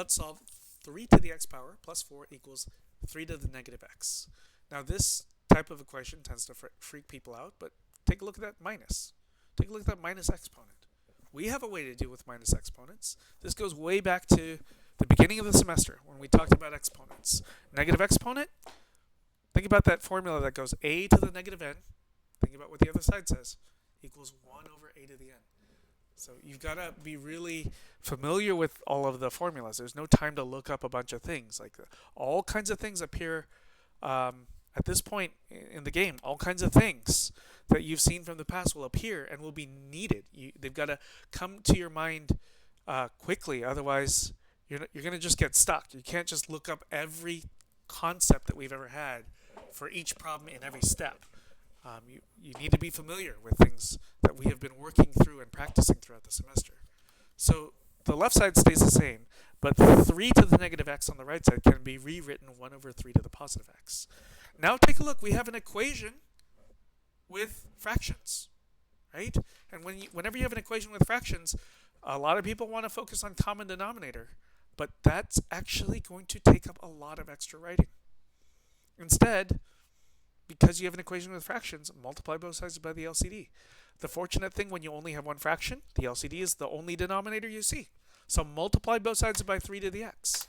Let's solve 3 to the x power plus 4 equals 3 to the negative x. Now this type of equation tends to freak people out, but take a look at that minus. Take a look at that minus exponent. We have a way to deal with minus exponents. This goes way back to the beginning of the semester when we talked about exponents. Negative exponent, think about that formula that goes a to the negative n. Think about what the other side says. Equals 1 over a to the n. So you've got to be really familiar with all of the formulas. There's no time to look up a bunch of things. Like all kinds of things appear at this point in the game. All kinds of things that you've seen from the past will appear and will be needed. They've got to come to your mind quickly. Otherwise, you're going to just get stuck. You can't just look up every concept that we've ever had for each problem in every step. You need to be familiar with things that we have been working through and practicing throughout the semester. So the left side stays the same, but 3 to the negative x on the right side can be rewritten 1 over 3 to the positive x. Now take a look. We have an equation with fractions, right? And whenever you have an equation with fractions, a lot of people want to focus on common denominator, but that's actually going to take up a lot of extra writing. Instead, because you have an equation with fractions, multiply both sides by the LCD. The fortunate thing when you only have one fraction, the LCD is the only denominator you see. So multiply both sides by 3 to the x.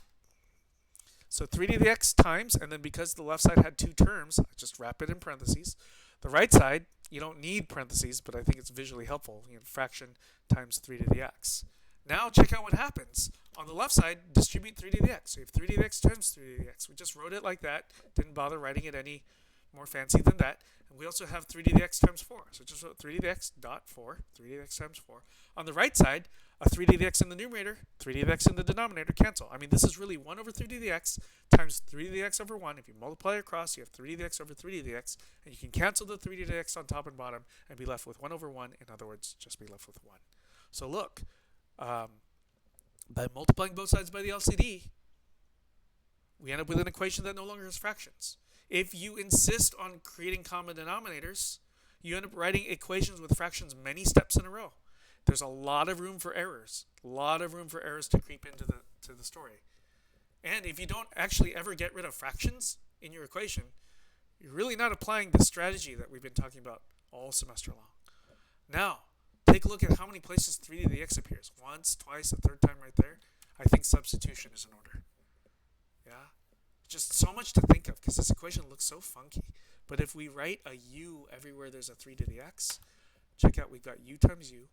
So 3 to the x times, and then because the left side had two terms, I just wrap it in parentheses. The right side, you don't need parentheses, but I think it's visually helpful. Fraction times 3 to the x. Now check out what happens. On the left side, distribute 3 to the x. So you have 3 to the x times 3 to the x. We just wrote it like that. Didn't bother writing it any more fancy than that. And we also have 3 to the x times 4. So just wrote 3 to the x dot 4, 3 to the x times 4. On the right side, a 3 to the x in the numerator, 3 to the x in the denominator cancel. I mean, this is really 1 over 3 to the x times 3 to the x over 1. If you multiply across, you have 3 to the x over 3 to the x, and you can cancel the 3 to the x on top and bottom and be left with 1 over 1. In other words, just be left with 1. So look, by multiplying both sides by the LCD, we end up with an equation that no longer has fractions. If you insist on creating common denominators, you end up writing equations with fractions many steps in a row. There's a lot of room for errors. A lot of room for errors to creep into the story. And if you don't actually ever get rid of fractions in your equation, you're really not applying the strategy that we've been talking about all semester long. Now, take a look at how many places 3 to the x appears. Once, twice, a third time right there. I think substitution is in order. Yeah? Just so much to think of because this equation looks so funky. But if we write a u everywhere there's a 3 to the x, check out we've got u times u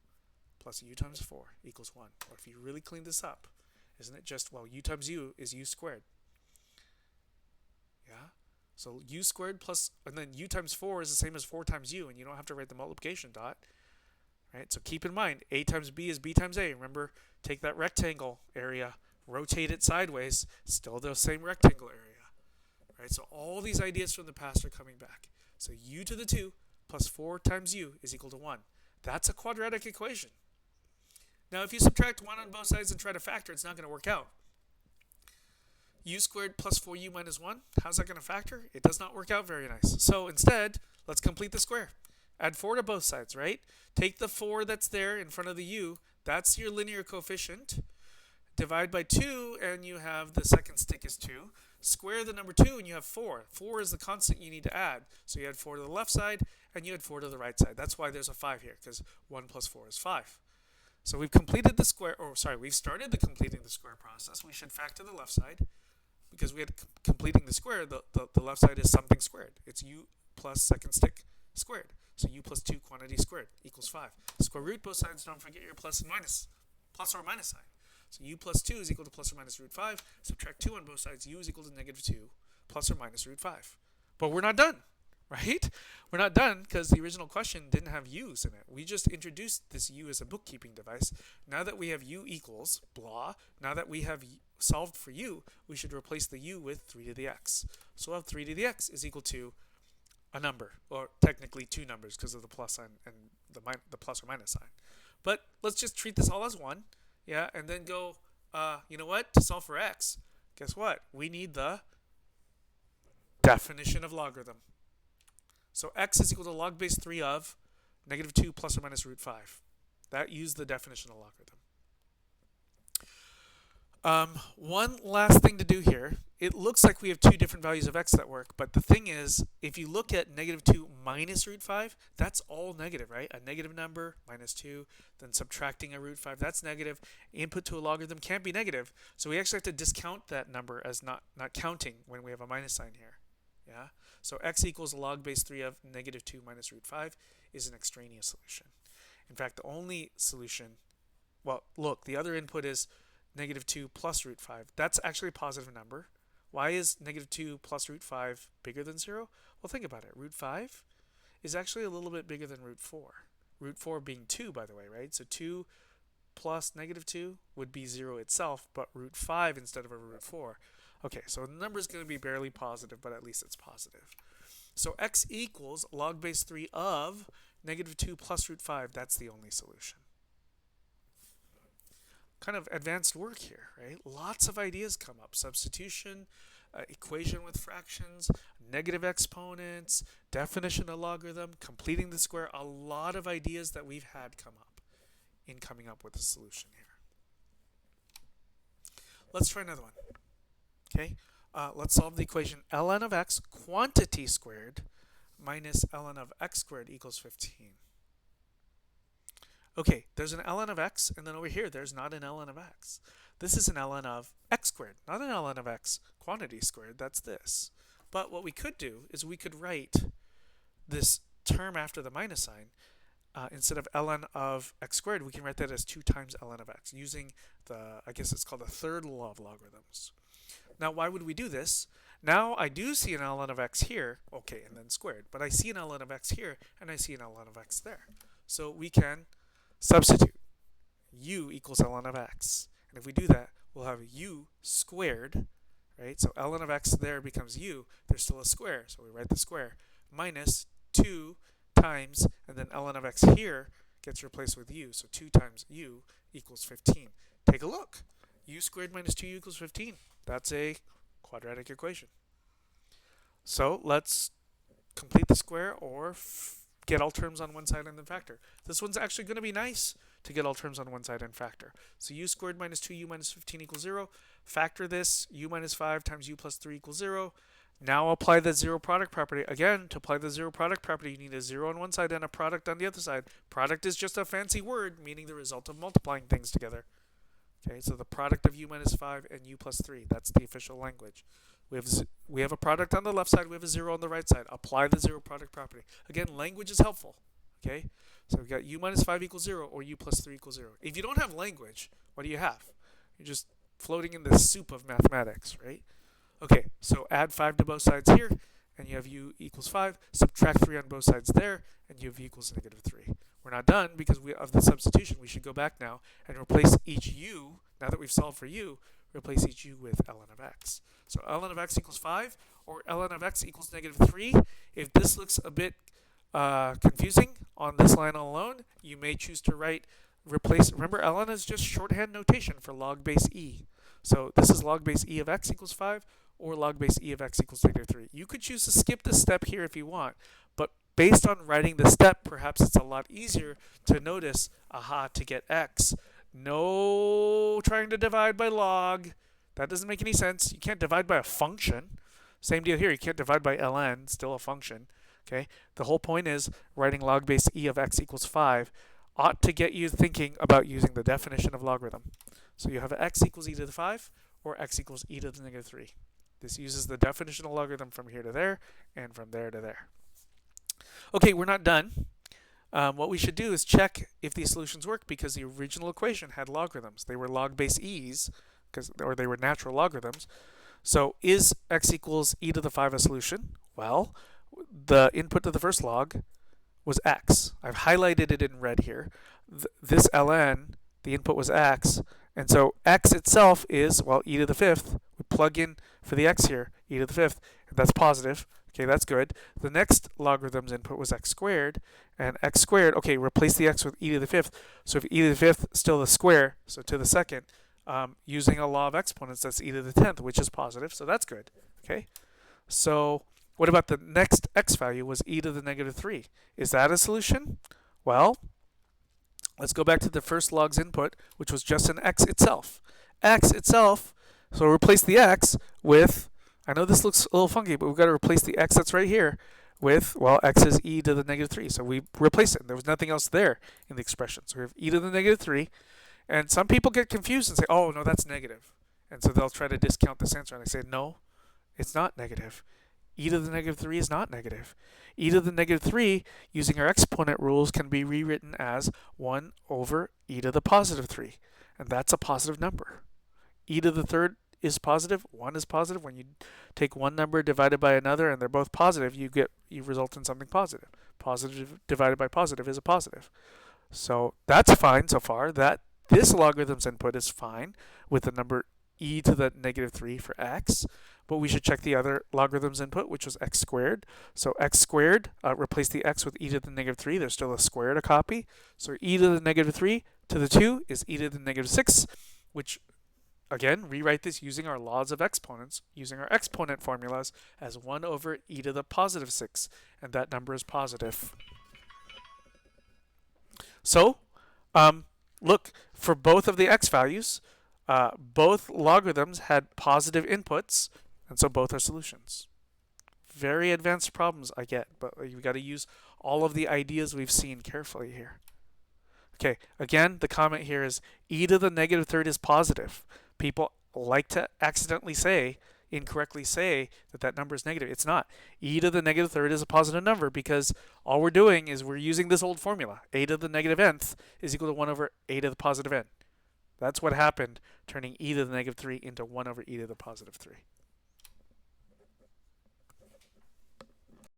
plus u times 4 equals 1. Or if you really clean this up, isn't it just, well, u times u is u squared. Yeah? So u squared plus, and then u times 4 is the same as 4 times u, and you don't have to write the multiplication dot. Right? So keep in mind, a times b is b times a. Remember, take that rectangle area, rotate it sideways, still the same rectangle area. Right? So all these ideas from the past are coming back. So u to the 2 plus 4 times u is equal to 1. That's a quadratic equation. Now, if you subtract 1 on both sides and try to factor, it's not going to work out. U squared plus 4u minus 1, how's that going to factor? It does not work out very nice. So instead, let's complete the square. Add 4 to both sides, right? Take the 4 that's there in front of the u. That's your linear coefficient. Divide by 2, and you have the second stick is 2. Square the number 2, and you have 4. 4 is the constant you need to add. So you add 4 to the left side, and you add 4 to the right side. That's why there's a 5 here, because 1 plus 4 is 5. So we've completed the square, we've started the completing the square process. We should factor the left side, because we had completing the square, the left side is something squared. It's u plus second stick squared. So u plus 2 quantity squared equals 5. Square root both sides, don't forget your plus and minus, plus or minus sign. So u plus 2 is equal to plus or minus root 5. Subtract 2 on both sides, u is equal to negative 2 plus or minus root 5. But we're not done, right? We're not done because the original question didn't have u's in it. We just introduced this u as a bookkeeping device. Now that we have u equals blah, now that we have solved for u, we should replace the u with 3 to the x. So we'll have 3 to the x is equal to a number, or technically two numbers because of the plus sign and the plus or minus sign. But let's just treat this all as 1. Yeah, and then go, you know what? To solve for x, guess what? We need the definition of logarithm. So x is equal to log base 3 of negative 2 plus or minus root 5. That used the definition of logarithm. One last thing to do here. It looks like we have two different values of x that work, but the thing is, if you look at negative 2 minus root 5, that's all negative, right? A negative number, minus 2, then subtracting a root 5, that's negative. Input to a logarithm can't be negative, so we actually have to discount that number as not counting when we have a minus sign here. Yeah? So x equals log base 3 of negative 2 minus root 5 is an extraneous solution. In fact, the only solution, well, look, the other input is negative 2 plus root 5. That's actually a positive number. Why is negative 2 plus root 5 bigger than 0? Well, think about it. Root 5 is actually a little bit bigger than root 4. Root 4 being 2, by the way, right? So 2 plus negative 2 would be 0 itself, but root 5 instead of a root 4. Okay, so the number is going to be barely positive, but at least it's positive. So x equals log base 3 of negative 2 plus root 5. That's the only solution. Kind of advanced work here, right? Lots of ideas come up. Substitution, equation with fractions, negative exponents, definition of logarithm, completing the square. A lot of ideas that we've had come up in coming up with a solution here. Let's try another one. Okay, let's solve the equation ln of x quantity squared minus ln of x squared equals 15. Okay, there's an ln of x, and then over here there's not an ln of x. This is an ln of x squared, not an ln of x quantity squared. That's this. But what we could do is we could write this term after the minus sign. Instead of ln of x squared, we can write that as 2 times ln of x using the, I guess it's called the third law of logarithms. Now, why would we do this? Now I do see an ln of x here, okay, and then squared. But I see an ln of x here, and I see an ln of x there. So we can substitute u equals ln of x. And if we do that, we'll have u squared, right? So ln of x there becomes u. There's still a square, so we write the square, minus 2 times, and then ln of x here gets replaced with u. So 2 times u equals 15. Take a look. U squared minus 2u equals 15. That's a quadratic equation. So let's complete the square or get all terms on one side and then factor. This one's actually going to be nice to get all terms on one side and factor. So u squared minus 2u minus 15 equals 0. Factor this, u minus 5 times u plus 3 equals 0. Now apply the zero product property. Again, to apply the zero product property, you need a 0 on one side and a product on the other side. Product is just a fancy word, meaning the result of multiplying things together. Okay, so the product of u minus 5 and u plus 3, that's the official language. We have a product on the left side, we have a 0 on the right side. Apply the zero product property. Again, language is helpful. Okay, so we've got u minus 5 equals 0 or u plus 3 equals 0. If you don't have language, what do you have? You're just floating in the soup of mathematics, right? Okay, so add 5 to both sides here, and you have u equals 5. Subtract 3 on both sides there, and you have u equals negative 3. We're not done because of the substitution. We should go back now and replace each u, now that we've solved for u, replace each u with ln of x. So ln of x equals 5, or ln of x equals negative 3. If this looks a bit confusing on this line alone, you may choose to replace, remember ln is just shorthand notation for log base e. So this is log base e of x equals 5, or log base e of x equals negative 3. You could choose to skip this step here if you want, but based on writing the step, perhaps it's a lot easier to notice, aha, to get x. No trying to divide by log. That doesn't make any sense. You can't divide by a function. Same deal here. You can't divide by ln, still a function. Okay. The whole point is writing log base e of x equals 5 ought to get you thinking about using the definition of logarithm. So you have x equals e to the 5 or x equals e to the negative 3. This uses the definition of logarithm from here to there and from there to there. Okay, we're not done. What we should do is check if these solutions work because the original equation had logarithms. They were log base e's, or they were natural logarithms. So is x equals e to the 5 a solution? Well, the input to the first log was x. I've highlighted it in red here. This ln, the input was x, and so x itself is, well, e to the 5th. We plug in for the x here, e to the 5th, and that's positive. Okay, that's good. The next logarithm's input was x squared, and x squared, okay, replace the x with e to the 5th. So if e to the 5th still the square, so to the second, using a law of exponents, that's e to the 10th, which is positive, so that's good. Okay, so what about the next x value was e to the negative 3? Is that a solution? Well, let's go back to the first log's input, which was just an x itself. x itself. So replace the x with, I know this looks a little funky, but we've got to replace the x that's right here with, well, x is e to the negative 3. So we replace it. There was nothing else there in the expression. So we have e to the negative 3. And some people get confused and say, oh, no, that's negative. And so they'll try to discount this answer. And I say, no, it's not negative. E to the negative 3 is not negative. E to the negative 3, using our exponent rules, can be rewritten as 1 over e to the positive 3. And that's a positive number. E to the third is positive, 1 is positive. When you take one number divided by another and they're both positive, you result in something positive. Positive divided by positive is a positive. So that's fine so far. This logarithm's input is fine with the number e to the negative 3 for x, but we should check the other logarithm's input, which was x squared. So x squared, replace the x with e to the negative 3. There's still a square to copy. So e to the negative 3 to the 2 is e to the negative 6, which, again, rewrite this using our laws of exponents, using our exponent formulas, as 1 over e to the positive 6, and that number is positive. So, look, for both of the x values, both logarithms had positive inputs, and so both are solutions. Very advanced problems, I get, but you've got to use all of the ideas we've seen carefully here. Okay, again, the comment here is e to the negative third is positive. People like to incorrectly say that number is negative. It's not. E to the negative third is a positive number because all we're doing is we're using this old formula. A to the negative nth is equal to 1 over a to the positive n. That's what happened, turning e to the negative 3 into 1 over e to the positive 3.